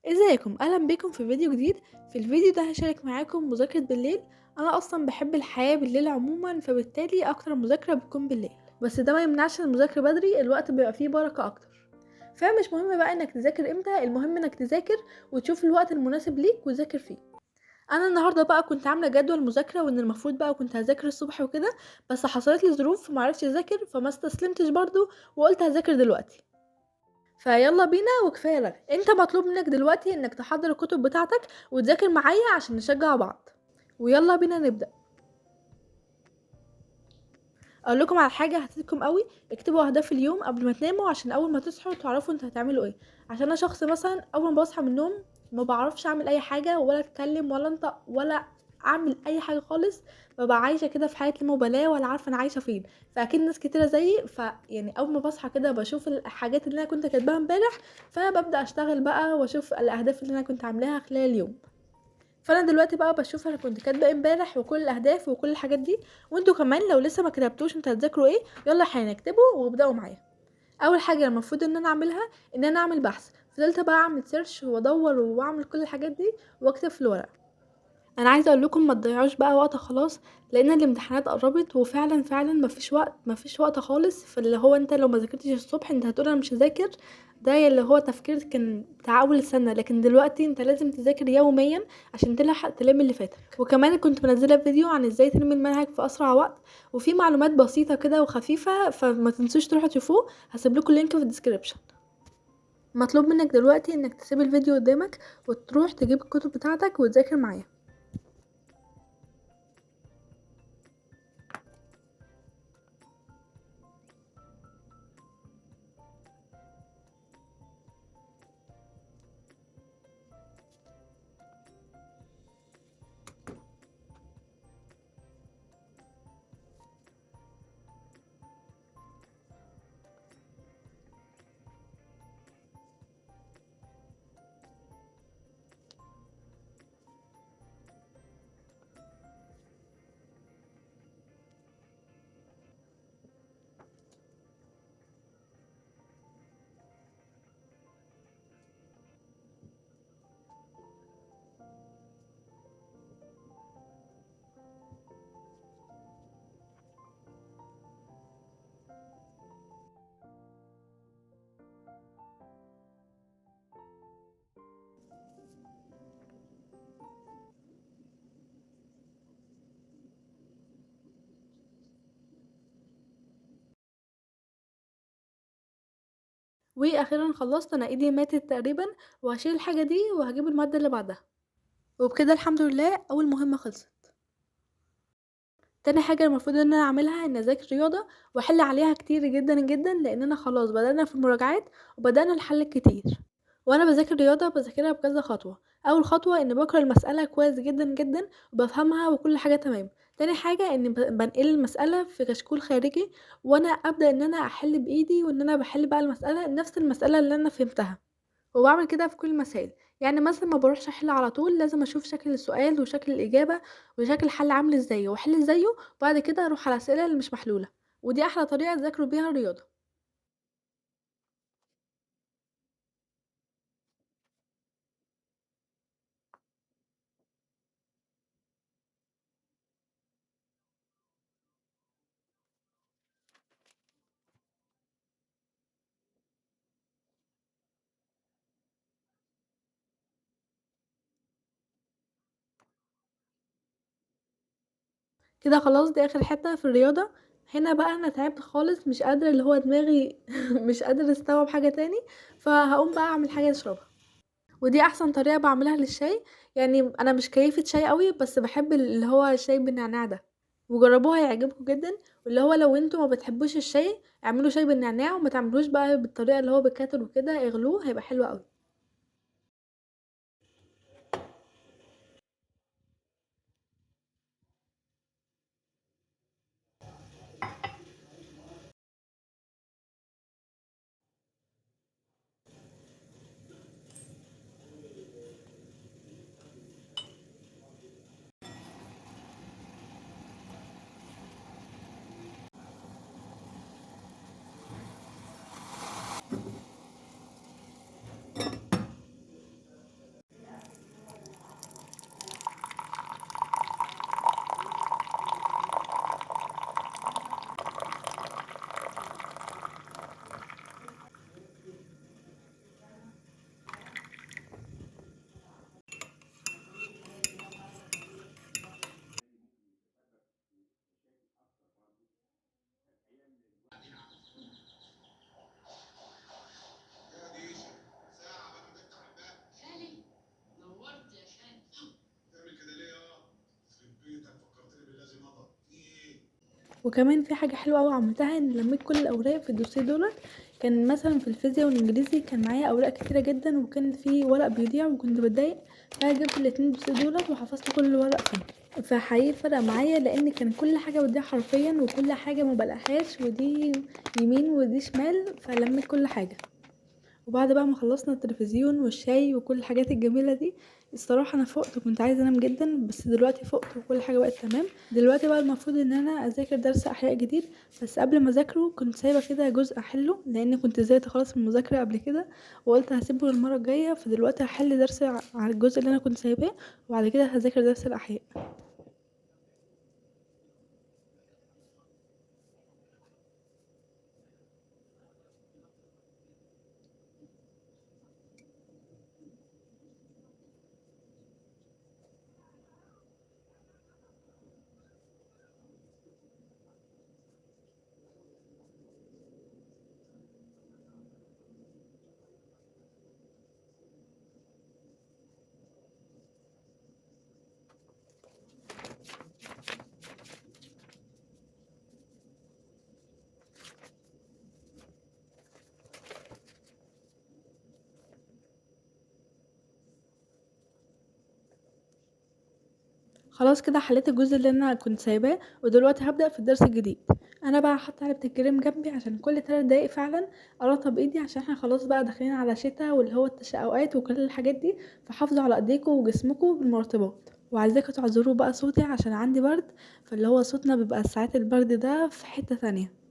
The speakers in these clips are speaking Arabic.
ازيكم؟ اهلا بكم في فيديو جديد. في الفيديو ده هشارك معاكم مذاكرة بالليل. انا اصلا بحب الحياة بالليل عموما، فبالتالي اكتر مذاكرة بتكون بالليل، بس ده ما يمنعش المذاكرة بدري، الوقت بيبقى فيه بركة اكتر. فمش مهم بقى انك تذاكر امتى، المهم انك تذاكر وتشوف الوقت المناسب ليك وتذاكر فيه. انا النهارده بقى كنت عامله جدول مذاكره، وان المفروض بقى كنت هذاكر الصبح وكده، بس حصلت لي ظروف فمعرفتش اذاكر، فما استسلمتش برضو وقلت هذاكر دلوقتي. فيلا بينا، وكفايه رغي. انت مطلوب منك دلوقتي انك تحضر الكتب بتاعتك وتذاكر معايا عشان نشجع بعض. ويلا بينا نبدا. اقول لكم على حاجه هتفيدكم قوي: اكتبوا اهداف اليوم قبل ما تناموا عشان اول ما تصحوا تعرفوا انتوا هتعملوا ايه. عشان انا شخص مثلا اول ما بصحى من النوم ما بعرفش اعمل اي حاجه، ولا اتكلم ولا انطق ولا اعمل اي حاجه خالص. ببقى عايشه كده في حياه المبالاه، ولا عارفه انا عايشه فين. فاكيد ناس كتيره زيي، يعني اول ما بصحى كده بشوف الحاجات اللي انا كنت كاتباها امبارح، فببدا اشتغل بقى واشوف الاهداف اللي انا كنت عاملاها خلال اليوم. فانا دلوقتي بقى بشوف انا كنت كاتبه إيه امبارح وكل الاهداف وكل الحاجات دي. وانتوا كمان لو لسه ما كتبتوش انتوا هتذاكروا ايه، يلا حالا اكتبوا وابداوا معايا. اول حاجه المفروض ان انا اعملها ان انا اعمل بحث. فضلت بقى اعمل سيرش وادور واعمل كل الحاجات دي واكتب في الورق. انا عايزه اقول لكم ما تضيعوش بقى وقت خلاص، لان الامتحانات قربت، وفعلا فعلا مفيش وقت خالص. فاللي هو انت لو ما ذاكرتش الصبح انت هتقول انا مش هذاكر. ده اللي هو تفكير كان بتاع اول السنه، لكن دلوقتي انت لازم تذاكر يوميا عشان تلحق تلم اللي فاتك. وكمان كنت منزله فيديو عن ازاي تلم المنهج في اسرع وقت، وفي معلومات بسيطه كده وخفيفه، فما تنسوش تروحوا تشوفوه. هسيب لكم اللينك في الديسكريبشن. مطلوب منك دلوقتي انك تسيب الفيديو قدامك وتروح تجيب الكتب بتاعتك وتذاكر معايا. واخيرا خلصت، انا ايدي ماتت تقريبا، وهشيل الحاجه دي وهجيب الماده اللي بعدها. وبكده الحمد لله اول مهمه خلصت. تاني حاجه المفروض ان انا اعملها ان اذاكر رياضه واحل عليها كتير جدا جدا، لان انا خلاص بدانا في المراجعات وبدانا الحل الكتير. وانا بذاكر رياضه بذاكرها بكذا خطوه. اول خطوه ان بقرا المساله كويس جدا جدا وبفهمها وكل حاجه تمام. تاني حاجه ان بنقل المساله في كشكول خارجي، وانا ابدا ان انا احل بايدي، وان انا بحل بقى المساله نفس المساله اللي انا فهمتها. وبعمل كده في كل المسائل. يعني مثلا ما بروحش احل على طول، لازم اشوف شكل السؤال وشكل الاجابه وشكل الحل عامل ازاي واحل زيه، وبعد كده اروح على الاسئله اللي مش محلوله. ودي احلى طريقه تذاكروا بيها الرياضه. كده خلاص، دي اخر حته في الرياضه. هنا بقى انا تعبت خالص، مش قادره، اللي هو دماغي مش قادره استوعب حاجه تاني. فهقوم بقى اعمل حاجه اشربها. ودي احسن طريقه بعملها للشاي. يعني انا مش كيفه شاي قوي، بس بحب اللي هو الشاي بالنعناع ده. وجربوها هيعجبكم جدا. واللي هو لو انتوا ما بتحبوش الشاي اعملوا شاي بالنعناع، وما تعملوش بقى بالطريقه اللي هو بالكاتل وكده، اغلوه هيبقى حلو قوي. وكمان في حاجة حلوة أوي عملتها، إن لميت كل الأوراق في الدوسيه دولت. كان مثلا في الفيزياء والإنجليزي كان معايا أوراق كتيرة جدا، وكان في ورق بيضيع وكنت بتضايق، فجبت الاتنين دوسيه دولت وحفظت كل الورق فيه. فحقيقي فرق معايا، لأن كان كل حاجة بتضيع حرفيا وكل حاجة ما بلاقيهاش، ودي يمين ودي شمال، فلميت كل حاجة. وبعد بقى ما خلصنا التلفزيون والشاي وكل الحاجات الجميلة دي، الصراحة انا فقت وكنت عايزة انام جدا، بس دلوقتي فقت وكل حاجة بقت تمام. دلوقتي بقى المفروض ان انا اذاكر درس احياء جديد، بس قبل ما اذاكره كنت سايبة كده جزء احله، لان كنت زهقت خلاص من المذاكرة قبل كده، وقلت هسيبه للمرة الجاية. فدلوقتي هحل درس على الجزء اللي انا كنت سايباه، وبعد كده هذاكر درس الاحياء. خلاص كده حليت الجزء اللي انا كنت سايباه، ودلوقتي هبدأ في الدرس الجديد. انا بقى حاطه علبة الكريم جنبي عشان كل 3 دقايق فعلا ارطب ايدي، عشان احنا خلاص بقى داخلين على شتاء واللي هو التشققات وكل الحاجات دي. فحافظوا على ايديكم وجسمكم بالمرطبات، وعايزاكم تعذروا بقى صوتي عشان عندي برد، فاللي هو صوتنا بيبقى ساعات البرد ده في حتة تانية.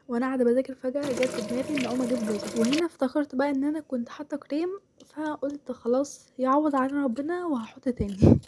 وانا قاعده بذاكر فجاه جت في دماغي ان اقوم اجيب جزر، وهنا افتكرت بقى ان انا كنت حاطه كريم، فقلت خلاص يعوض علينا ربنا وهحط تاني.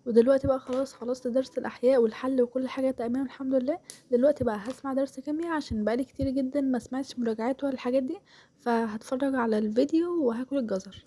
ودلوقتي بقى خلاص خلصت درس الاحياء والحل وكل حاجه تمام الحمد لله. دلوقتي بقى هسمع درس كيمياء، عشان بقالي كتير جدا ما سمعتش مراجعات ولا الحاجات دي، فهتفرج على الفيديو وهاكل الجزر.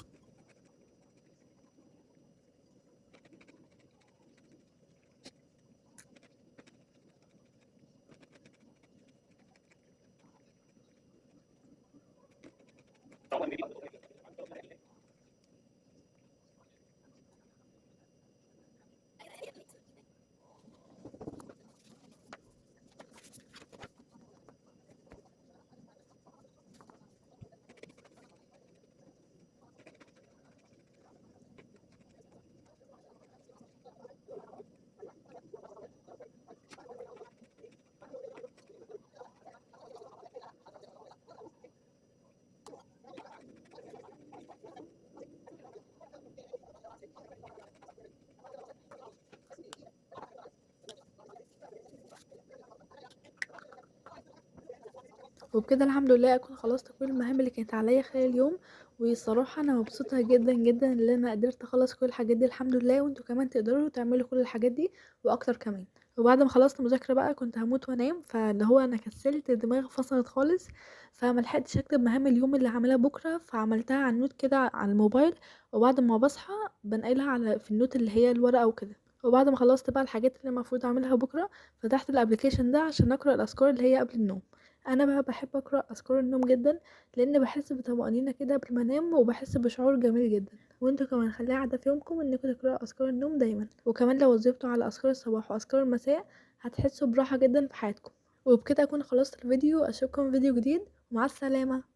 وبكده الحمد لله اكون خلصت كل المهام اللي كانت عليا خلال اليوم. والصراحه انا مبسوطه جدا جدا ان انا قدرت اخلص كل الحاجات دي الحمد لله، وانتوا كمان تقدروا تعملوا كل الحاجات دي واكتر كمان. وبعد ما خلصت مذاكره بقى كنت هموت وانام، فاللي هو انا كسلت، دماغي فصلت خالص، فملحقتش اكتب مهام اليوم اللي هعملها بكره، فعملتها على النوت كده على الموبايل، وبعد ما بصحى بنقلها على في النوت اللي هي الورقه وكده. وبعد ما خلصت بقى الحاجات اللي المفروض اعملها بكره، فتحت الابليكيشن ده عشان اقرا الاذكار اللي هي قبل النوم. انا بقى بحب اقرا اذكار النوم جدا، لان بحس بطمانينه كده قبل ما انام، وبحس بشعور جميل جدا. وانتوا كمان خليها عاده في يومكم انكم تقراوا اذكار النوم دايما، وكمان لو وظبتوا على اذكار الصباح واذكار المساء هتحسوا براحه جدا في حياتكم. وبكده اكون خلصت الفيديو، اشوفكم في فيديو جديد، ومع السلامه.